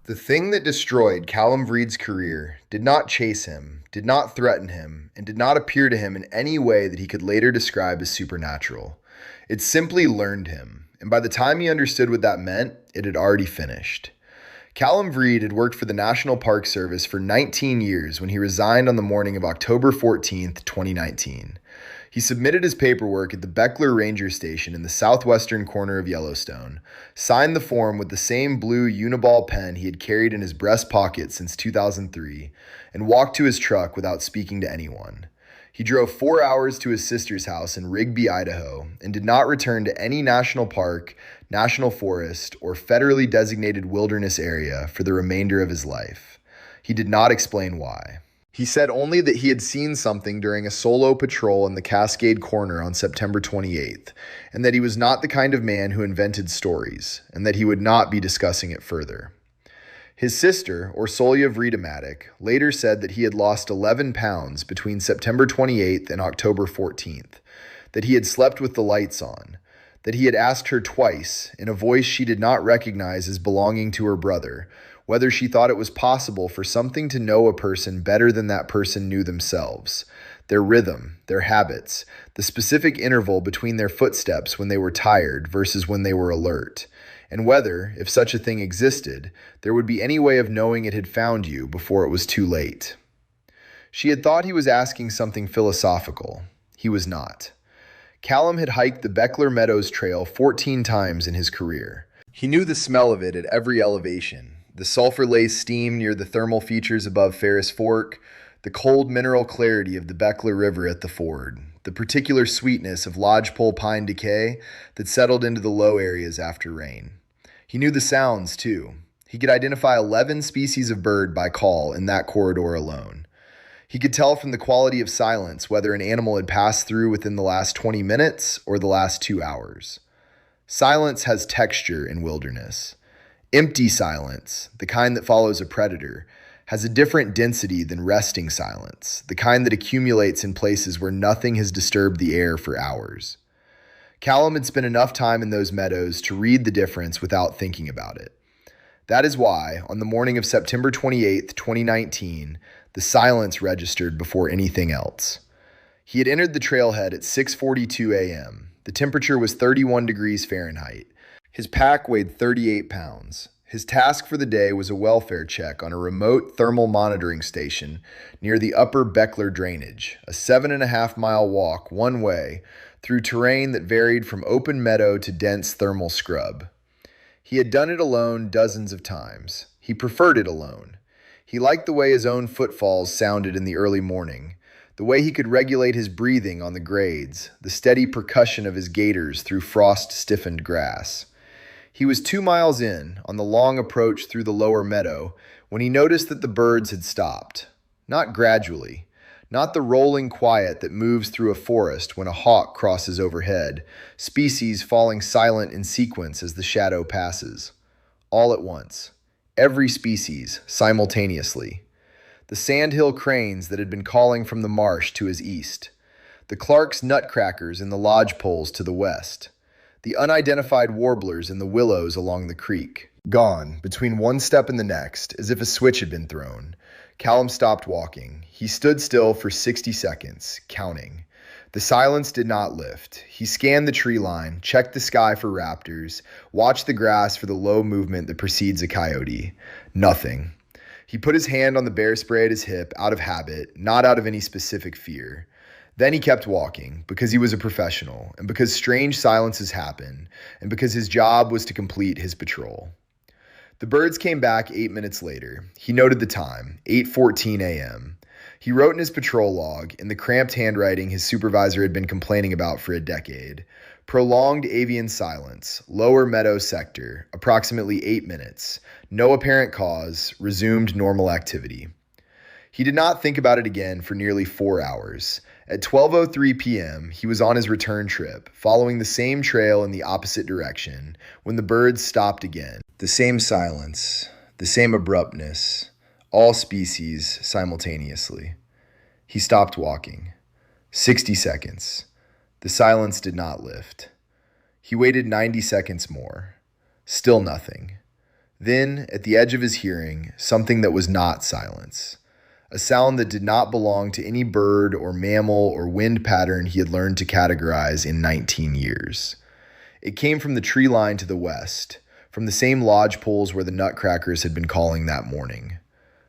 The thing that destroyed Callum Vreed's career did not chase him, did not threaten him, and did not appear to him in any way that he could later describe as supernatural. It simply learned him, and by the time he understood what that meant, it had already finished. Callum Vreed had worked for the National Park Service for 19 years when he resigned on the morning of October 14th, 2019. He submitted his paperwork at the Beckler Ranger Station in the southwestern corner of Yellowstone, signed the form with the same blue Uniball pen he had carried in his breast pocket since 2003, and walked to his truck without speaking to anyone. He drove 4 hours to his sister's house in Rigby, Idaho, and did not return to any national park, national forest, or federally designated wilderness area for the remainder of his life. He did not explain why. He said only that he had seen something during a solo patrol in the Cascade Corner on September 28th, and that he was not the kind of man who invented stories, and that he would not be discussing it further. His sister, Orsolia Vreedematic, later said that he had lost 11 pounds between September 28th and October 14th, that he had slept with the lights on, that he had asked her twice, in a voice she did not recognize as belonging to her brother, whether she thought it was possible for something to know a person better than that person knew themselves, their rhythm, their habits, the specific interval between their footsteps when they were tired versus when they were alert, and whether, if such a thing existed, there would be any way of knowing it had found you before it was too late. She had thought he was asking something philosophical. He was not. Callum had hiked the Beckler Meadows Trail 14 times in his career. He knew the smell of it at every elevation. The sulfur-laced steam near the thermal features above Ferris Fork, the cold mineral clarity of the Beckler River at the ford, the particular sweetness of lodgepole pine decay that settled into the low areas after rain. He knew the sounds, too. He could identify 11 species of bird by call in that corridor alone. He could tell from the quality of silence whether an animal had passed through within the last 20 minutes or the last 2 hours. Silence has texture in wilderness. Empty silence, the kind that follows a predator, has a different density than resting silence, the kind that accumulates in places where nothing has disturbed the air for hours. Callum had spent enough time in those meadows to read the difference without thinking about it. That is why, on the morning of September 28th, 2019, the silence registered before anything else. He had entered the trailhead at 6:42 a.m. The temperature was 31 degrees Fahrenheit. His pack weighed 38 pounds. His task for the day was a welfare check on a remote thermal monitoring station near the upper Beckler drainage, a 7.5-mile walk one way through terrain that varied from open meadow to dense thermal scrub. He had done it alone dozens of times. He preferred it alone. He liked the way his own footfalls sounded in the early morning, the way he could regulate his breathing on the grades, the steady percussion of his gaiters through frost-stiffened grass. He was 2 miles in, on the long approach through the lower meadow, when he noticed that the birds had stopped. Not gradually, not the rolling quiet that moves through a forest when a hawk crosses overhead, species falling silent in sequence as the shadow passes. All at once. Every species, simultaneously. The sandhill cranes that had been calling from the marsh to his east. The Clark's nutcrackers in the lodgepoles to the west. The unidentified warblers in the willows along the creek. Gone, between one step and the next, as if a switch had been thrown. Callum stopped walking. He stood still for 60 seconds, counting. The silence did not lift. He scanned the tree line, checked the sky for raptors, watched the grass for the low movement that precedes a coyote. Nothing. He put his hand on the bear spray at his hip, out of habit, not out of any specific fear. Then he kept walking, because he was a professional, and because strange silences happen, and because his job was to complete his patrol. The birds came back 8 minutes later. He noted the time, 8:14 a.m. He wrote in his patrol log, in the cramped handwriting his supervisor had been complaining about for a decade, prolonged avian silence, lower meadow sector, approximately 8 minutes, no apparent cause, resumed normal activity. He did not think about it again for nearly 4 hours. At 12:03 p.m., he was on his return trip, following the same trail in the opposite direction, when the birds stopped again. The same silence, the same abruptness, all species simultaneously. He stopped walking. 60 seconds. The silence did not lift. He waited 90 seconds more. Still nothing. Then, at the edge of his hearing, something that was not silence. A sound that did not belong to any bird or mammal or wind pattern he had learned to categorize in 19 years. It came from the tree line to the west, from the same lodge poles where the nutcrackers had been calling that morning.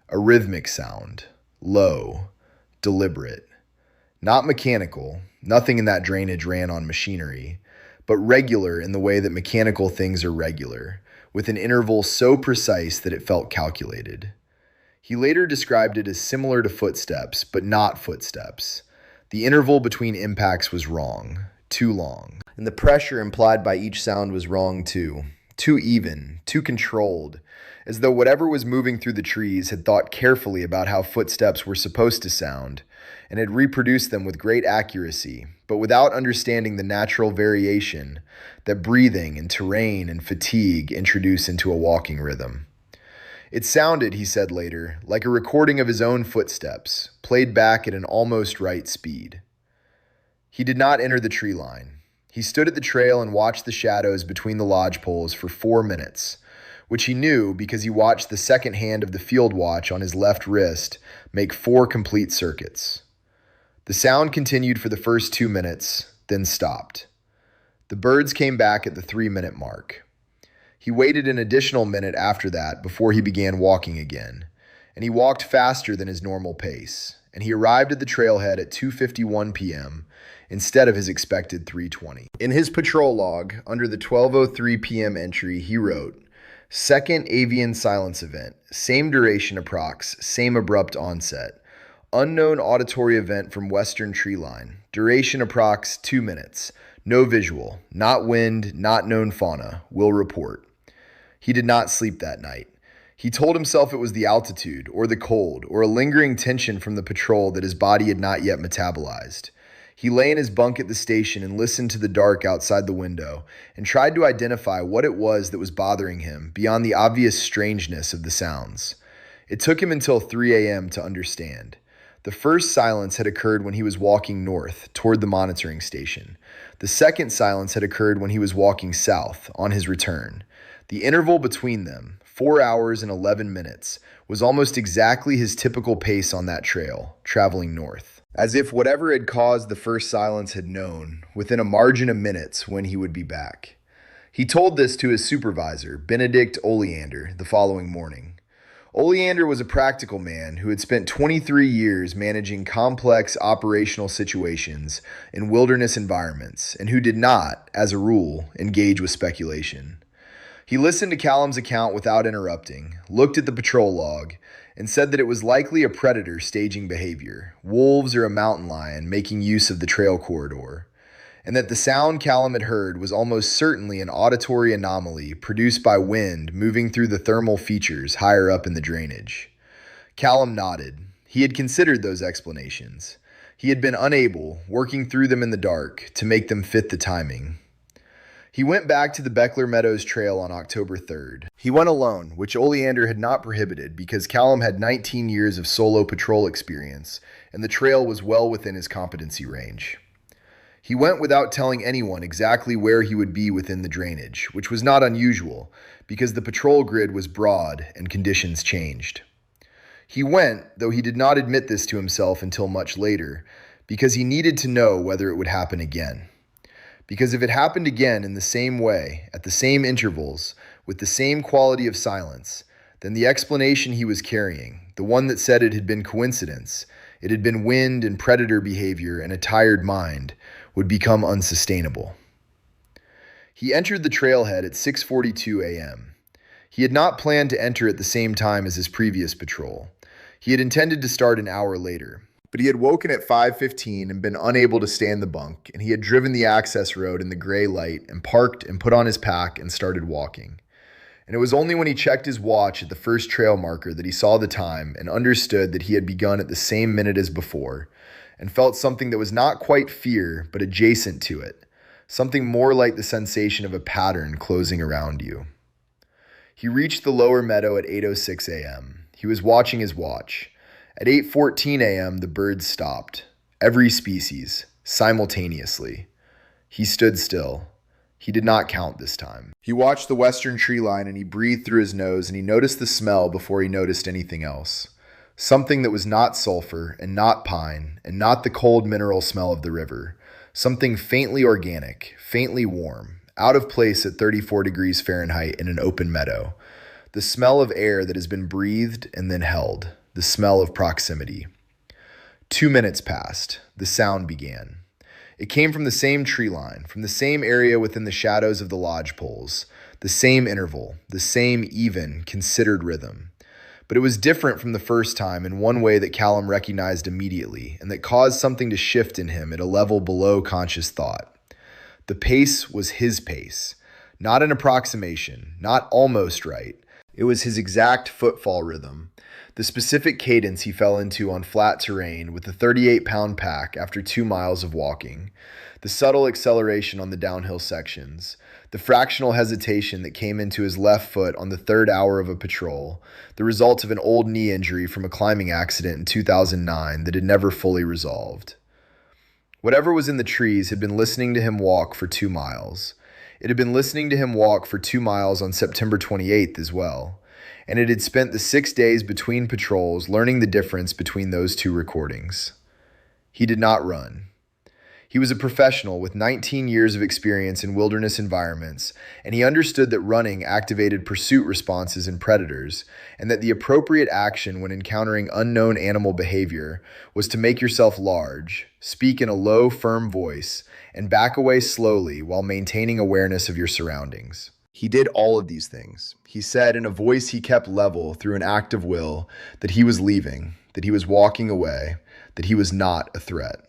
A rhythmic sound, low, deliberate. Not mechanical, nothing in that drainage ran on machinery, but regular in the way that mechanical things are regular, with an interval so precise that it felt calculated. He later described it as similar to footsteps, but not footsteps. The interval between impacts was wrong, too long. And the pressure implied by each sound was wrong too. Too even, too controlled, as though whatever was moving through the trees had thought carefully about how footsteps were supposed to sound, and had reproduced them with great accuracy, but without understanding the natural variation that breathing and terrain and fatigue introduce into a walking rhythm. It sounded, he said later, like a recording of his own footsteps, played back at an almost right speed. He did not enter the tree line. He stood at the trail and watched the shadows between the lodge poles for 4 minutes, which he knew because he watched the second hand of the field watch on his left wrist make 4 complete circuits. The sound continued for the first 2 minutes, then stopped. The birds came back at the 3-minute mark. He waited an additional minute after that before he began walking again, and he walked faster than his normal pace, and he arrived at the trailhead at 2:51 p.m. instead of his expected 3:20. In his patrol log, under the 12:03 p.m. entry, he wrote, "Second avian silence event, same duration approx, same abrupt onset. Unknown auditory event from western tree line. Duration approx 2 minutes. No visual, not wind, not known fauna. Will report." He did not sleep that night. He told himself it was the altitude, or the cold, or a lingering tension from the patrol that his body had not yet metabolized. He lay in his bunk at the station and listened to the dark outside the window and tried to identify what it was that was bothering him beyond the obvious strangeness of the sounds. It took him until 3 a.m. to understand. The first silence had occurred when he was walking north, toward the monitoring station. The second silence had occurred when he was walking south, on his return. The interval between them, 4 hours and 11 minutes, was almost exactly his typical pace on that trail, traveling north. As if whatever had caused the first silence had known, within a margin of minutes, when he would be back. He told this to his supervisor, Benedict Oleander, the following morning. Oleander was a practical man who had spent 23 years managing complex operational situations in wilderness environments and who did not, as a rule, engage with speculation. He listened to Callum's account without interrupting, looked at the patrol log, and said that it was likely a predator staging behavior, wolves or a mountain lion making use of the trail corridor, and that the sound Callum had heard was almost certainly an auditory anomaly produced by wind moving through the thermal features higher up in the drainage. Callum nodded. He had considered those explanations. He had been unable, working through them in the dark, to make them fit the timing. He went back to the Beckler Meadows Trail on October 3rd. He went alone, which Oleander had not prohibited because Callum had 19 years of solo patrol experience, and the trail was well within his competency range. He went without telling anyone exactly where he would be within the drainage, which was not unusual because the patrol grid was broad and conditions changed. He went, though he did not admit this to himself until much later, because he needed to know whether it would happen again. Because if it happened again in the same way, at the same intervals, with the same quality of silence, then the explanation he was carrying, the one that said it had been coincidence, it had been wind and predator behavior and a tired mind, would become unsustainable. He entered the trailhead at 6:42 a.m. He had not planned to enter at the same time as his previous patrol. He had intended to start an hour later. But he had woken at 5:15 and been unable to stay in the bunk, and he had driven the access road in the gray light and parked and put on his pack and started walking. And it was only when he checked his watch at the first trail marker that he saw the time and understood that he had begun at the same minute as before, and felt something that was not quite fear, but adjacent to it, something more like the sensation of a pattern closing around you. He reached the lower meadow at 8:06 a.m. He was watching his watch. At 8:14 a.m., the birds stopped, every species, simultaneously. He stood still. He did not count this time. He watched the western tree line and he breathed through his nose and he noticed the smell before he noticed anything else. Something that was not sulfur and not pine and not the cold mineral smell of the river. Something faintly organic, faintly warm, out of place at 34 degrees Fahrenheit in an open meadow. The smell of air that has been breathed and then held. The smell of proximity. 2 minutes passed. The sound began. It came from the same tree line, from the same area within the shadows of the lodge poles, the same interval, the same even, considered rhythm. But it was different from the first time in one way that Callum recognized immediately, and that caused something to shift in him at a level below conscious thought. The pace was his pace, not an approximation, not almost right. It was his exact footfall rhythm, the specific cadence he fell into on flat terrain with the 38-pound pack after 2 miles of walking, the subtle acceleration on the downhill sections, the fractional hesitation that came into his left foot on the 3rd hour of a patrol, the result of an old knee injury from a climbing accident in 2009 that had never fully resolved. Whatever was in the trees had been listening to him walk for 2 miles. It had been listening to him walk for 2 miles on September 28th as well. And it had spent the 6 days between patrols learning the difference between those two recordings. He did not run. He was a professional with 19 years of experience in wilderness environments, and he understood that running activated pursuit responses in predators, and that the appropriate action when encountering unknown animal behavior was to make yourself large, speak in a low, firm voice, and back away slowly while maintaining awareness of your surroundings. He did all of these things. He said in a voice he kept level through an act of will that he was leaving, that he was walking away, that he was not a threat.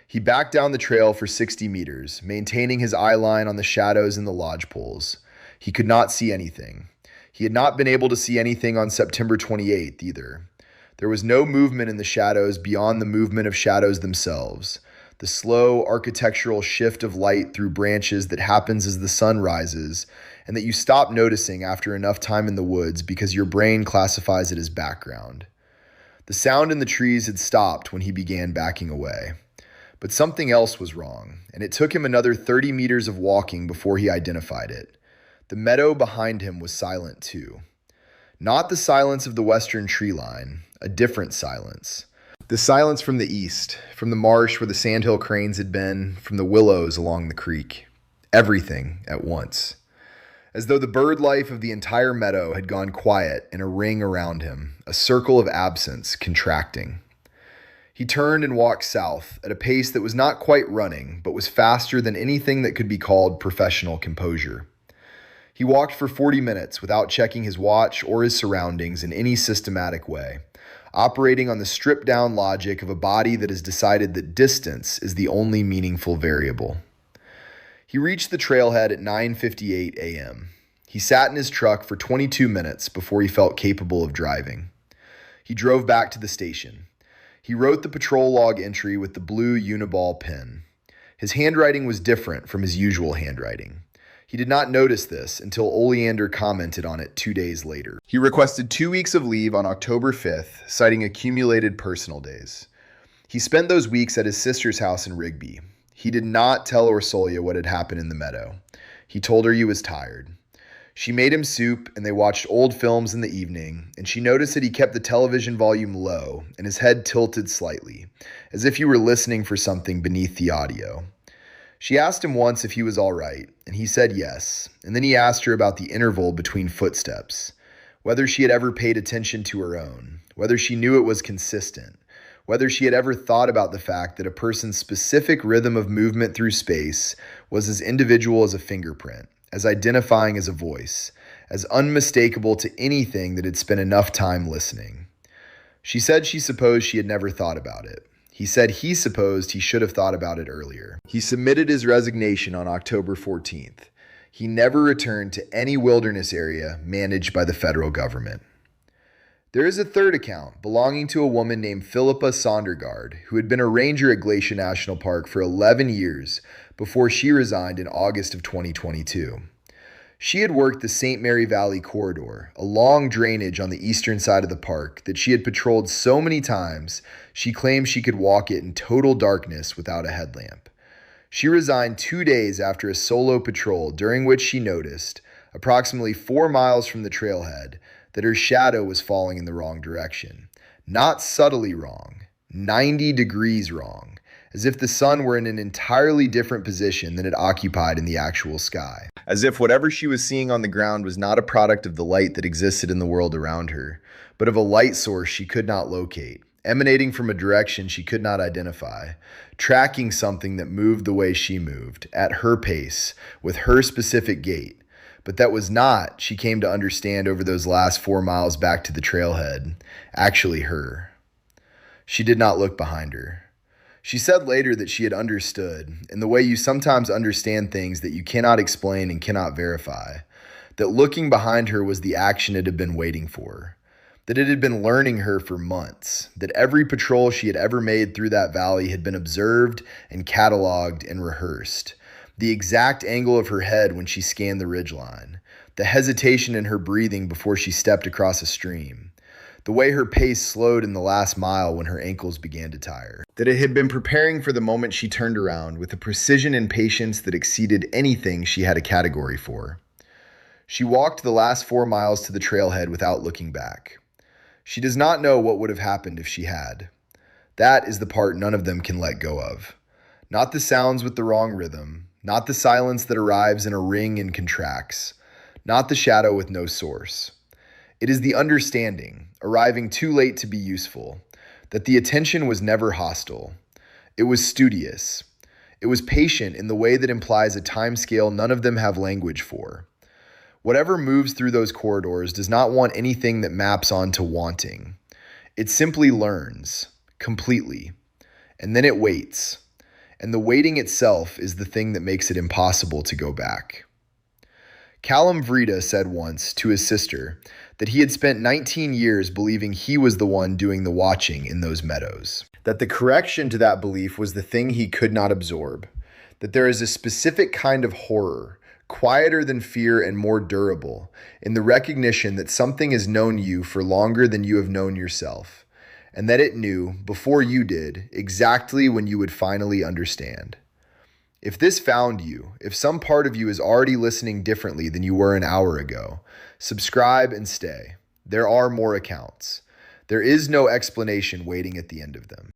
He backed down the trail for 60 meters, maintaining his eye line on the shadows in the lodge poles. He could not see anything. He had not been able to see anything on September 28th either. There was no movement in the shadows beyond the movement of shadows themselves. The slow architectural shift of light through branches that happens as the sun rises, and that you stop noticing after enough time in the woods because your brain classifies it as background. The sound in the trees had stopped when he began backing away. But something else was wrong, and it took him another 30 meters of walking before he identified it. The meadow behind him was silent too. Not the silence of the western tree line, a different silence. The silence from the east, from the marsh where the sandhill cranes had been, from the willows along the creek. Everything at once. As though the bird life of the entire meadow had gone quiet in a ring around him, a circle of absence contracting. He turned and walked south at a pace that was not quite running, but was faster than anything that could be called professional composure. He walked for 40 minutes without checking his watch or his surroundings in any systematic way, operating on the stripped-down logic of a body that has decided that distance is the only meaningful variable. He reached the trailhead at 9:58 a.m. He sat in his truck for 22 minutes before he felt capable of driving. He drove back to the station. He wrote the patrol log entry with the blue Uniball pen. His handwriting was different from his usual handwriting. He did not notice this until Oleander commented on it 2 days later. He requested 2 weeks of leave on October 5th, citing accumulated personal days. He spent those weeks at his sister's house in Rigby. He did not tell Orsolia what had happened in the meadow. He told her he was tired. She made him soup, and they watched old films in the evening, and she noticed that he kept the television volume low and his head tilted slightly, as if he were listening for something beneath the audio. She asked him once if he was all right, and he said yes, and then he asked her about the interval between footsteps, whether she had ever paid attention to her own, whether she knew it was consistent, whether she had ever thought about the fact that a person's specific rhythm of movement through space was as individual as a fingerprint, as identifying as a voice, as unmistakable to anything that had spent enough time listening. She said she supposed she had never thought about it. He said he supposed he should have thought about it earlier. He submitted his resignation on October 14th. He never returned to any wilderness area managed by the federal government. There is a third account belonging to a woman named Philippa Sondergaard, who had been a ranger at Glacier National Park for 11 years before she resigned in August of 2022. She had worked the St. Mary Valley Corridor, a long drainage on the eastern side of the park that she had patrolled so many times she claimed she could walk it in total darkness without a headlamp. She resigned 2 days after a solo patrol during which she noticed, approximately 4 miles from the trailhead, that her shadow was falling in the wrong direction. Not subtly wrong, 90 degrees wrong, as if the sun were in an entirely different position than it occupied in the actual sky. As if whatever she was seeing on the ground was not a product of the light that existed in the world around her, but of a light source she could not locate, emanating from a direction she could not identify, tracking something that moved the way she moved, at her pace, with her specific gait, but that was not, she came to understand over those last 4 miles back to the trailhead, actually her. She did not look behind her. She said later that she had understood, in the way you sometimes understand things that you cannot explain and cannot verify, that looking behind her was the action it had been waiting for, that it had been learning her for months, that every patrol she had ever made through that valley had been observed and cataloged and rehearsed. The exact angle of her head when she scanned the ridgeline, the hesitation in her breathing before she stepped across a stream, the way her pace slowed in the last mile when her ankles began to tire. That it had been preparing for the moment she turned around with a precision and patience that exceeded anything she had a category for. She walked the last 4 miles to the trailhead without looking back. She does not know what would have happened if she had. That is the part none of them can let go of. Not the sounds with the wrong rhythm, not the silence that arrives in a ring and contracts, not the shadow with no source. It is the understanding, arriving too late to be useful, that the attention was never hostile. It was studious. It was patient in the way that implies a time scale none of them have language for. Whatever moves through those corridors does not want anything that maps onto wanting. It simply learns, completely, and then it waits. And the waiting itself is the thing that makes it impossible to go back. Callum Vrida said once to his sister that he had spent 19 years believing he was the one doing the watching in those meadows. That the correction to that belief was the thing he could not absorb. That there is a specific kind of horror, quieter than fear and more durable, in the recognition that something has known you for longer than you have known yourself, and that it knew, before you did, exactly when you would finally understand. If this found you, if some part of you is already listening differently than you were an hour ago, subscribe and stay. There are more accounts. There is no explanation waiting at the end of them.